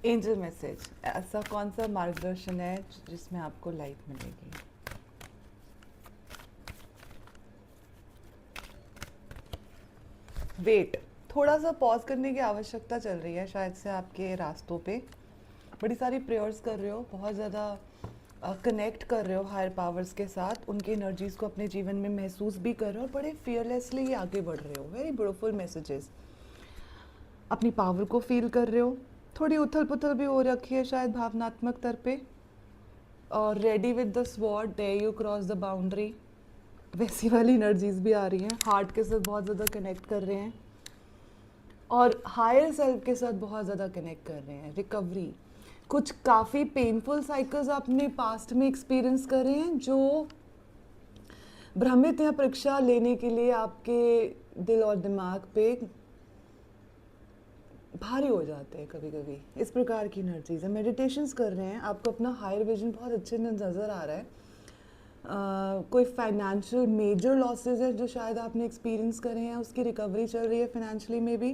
Angel message, ऐसा कौन सा मार्गदर्शन है जिसमें आपको लाइट मिलेगी? वेट, थोड़ा सा पॉज करने की आवश्यकता चल रही है शायद से आपके रास्तों पे। बड़ी सारी प्रेयर्स कर रहे हो, बहुत ज़्यादा कनेक्ट कर रहे हो हायर पावर्स के साथ, उनकी एनर्जीज़ को अपने जीवन में महसूस भी कर रहे हो और बड़े फियरलेसली आगे बढ़ रहे हो। Very beautiful messages. अपनी पावर को फील कर रहे हो। थोड़ी उथल पुथल भी हो रखी है शायद भावनात्मक स्तर पे। और ready with the sword, dare you cross the boundary, वैसी वाली एनर्जीज भी आ रही हैं। हार्ट के साथ बहुत ज़्यादा कनेक्ट कर रहे हैं और हायर सेल्फ के साथ बहुत ज़्यादा कनेक्ट कर रहे हैं। रिकवरी, कुछ काफ़ी पेनफुल साइकिल्स आपने पास्ट में एक्सपीरियंस कर रहे हैं जो भ्रमित या परीक्षा लेने के लिए आपके दिल और दिमाग पे भारी हो जाते हैं कभी कभी। इस प्रकार की एनर्जीज है। मेडिटेशंस कर रहे हैं, आपको अपना हायर विजन बहुत अच्छे से नज़र आ रहा है। कोई फाइनेंशियल मेजर लॉसेस है जो शायद आपने एक्सपीरियंस करे हैं, उसकी रिकवरी चल रही है फाइनेंशियली में भी।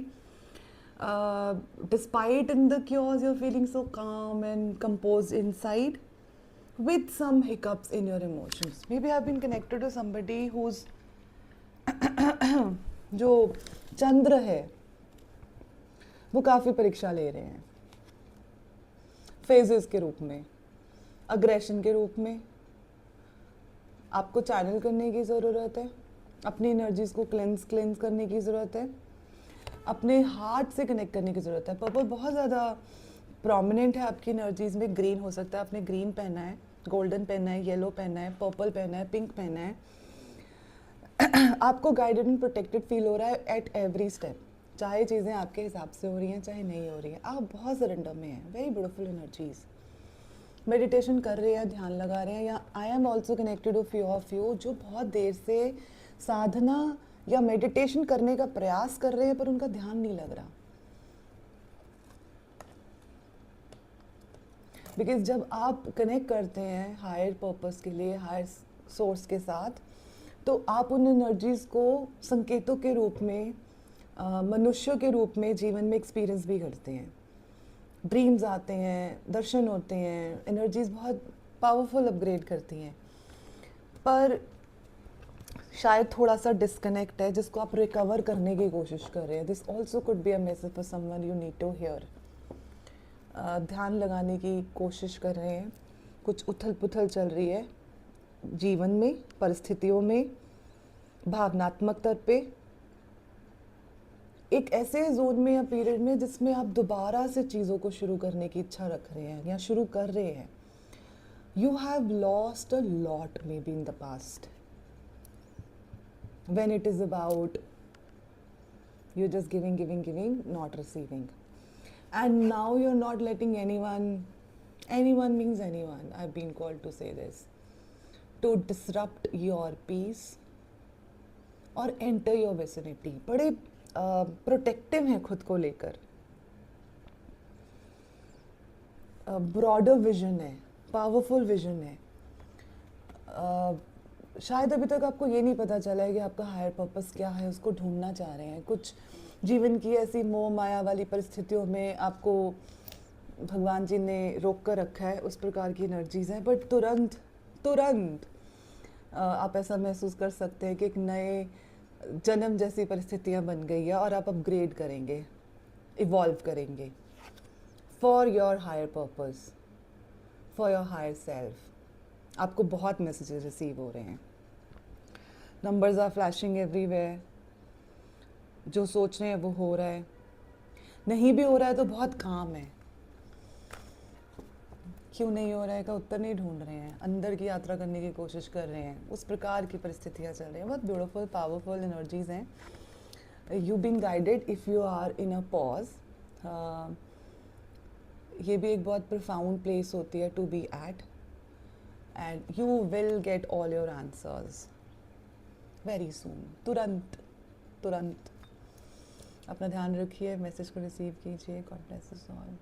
Despite in the curves you are feeling so calm and composed inside with some hiccups in your emotions. Maybe I've been connected to somebody who's जो चंद्र है वो काफ़ी परीक्षा ले रहे हैं, फेजेस के रूप में, अग्रेशन के रूप में। आपको चैनल करने की ज़रूरत है, अपनी एनर्जीज को क्लेंस करने की ज़रूरत है, अपने हार्ट से कनेक्ट करने की ज़रूरत है। पर्पल बहुत ज़्यादा प्रोमिनेंट है आपकी एनर्जीज में। ग्रीन हो सकता है, आपने ग्रीन पहना है, गोल्डन पहना है, येलो पहना है, पर्पल पहना है, पिंक पहना है। आपको गाइडेड एंड प्रोटेक्टेड फील हो रहा है एट एवरी स्टेप, चाहे चीज़ें आपके हिसाब से हो रही हैं चाहे नहीं हो रही हैं। आप बहुत सरेंडर में हैं। Very beautiful energies. मेडिटेशन कर रहे हैं, ध्यान लगा रहे हैं, या I am also connected to few of you जो बहुत देर से साधना या मेडिटेशन करने का प्रयास कर रहे हैं पर उनका ध्यान नहीं लग रहा। बिकॉज जब आप कनेक्ट करते हैं हायर पर्पस के लिए, हायर सोर्स के साथ, तो आप उन एनर्जीज़ को संकेतों के रूप में, मनुष्यों के रूप में जीवन में एक्सपीरियंस भी करते हैं। ड्रीम्स आते हैं, दर्शन होते हैं, एनर्जीज़ बहुत पावरफुल अपग्रेड करती हैं। पर शायद थोड़ा सा डिस्कनेक्ट है जिसको आप रिकवर करने की कोशिश कर रहे हैं। This also could be a message for someone you need to hear. ध्यान लगाने की कोशिश कर रहे हैं, कुछ उथल पुथल चल रही है जीवन में, परिस्थितियों में, भावनात्मक स्तर पे। एक ऐसे जोन में या पीरियड में जिसमें आप दोबारा से चीज़ों को शुरू करने की इच्छा रख रहे हैं या शुरू कर रहे हैं। You have lost a lot may be in the past when it is about you just giving not receiving, and now you're not letting anyone means anyone, I've been called to say this, to disrupt your peace or enter your vicinity. बड़े protective हैं खुद को लेकर, broader vision है, powerful vision है। शायद अभी तक आपको ये नहीं पता चला है कि आपका हायर पर्पस क्या है, उसको ढूंढना चाह रहे हैं। कुछ जीवन की ऐसी मोह माया वाली परिस्थितियों में आपको भगवान जी ने रोक कर रखा है, उस प्रकार की एनर्जीज़ हैं। बट तुरंत आप ऐसा महसूस कर सकते हैं कि एक नए जन्म जैसी परिस्थितियाँ बन गई है और आप अपग्रेड करेंगे, इवॉल्व करेंगे for your higher purpose, for your higher self. आपको बहुत मैसेजेस रिसीव हो रहे हैं, नंबर्स आर फ्लैशिंग एवरीवेयर। जो सोच रहे हैं वो हो रहा है, नहीं भी हो रहा है तो बहुत काम है। क्यों नहीं हो रहा है का उत्तर नहीं ढूंढ रहे हैं, अंदर की यात्रा करने की कोशिश कर रहे हैं। उस प्रकार की परिस्थितियाँ चल रही हैं। बहुत ब्यूटीफुल पावरफुल एनर्जीज़ हैं। You been guided if you are in a pause. ये भी एक बहुत प्रोफाउंड प्लेस होती है to be at, and you will get all your answers very soon. तुरंत अपना ध्यान रखिए, मैसेज को रिसीव कीजिए। God bless you all.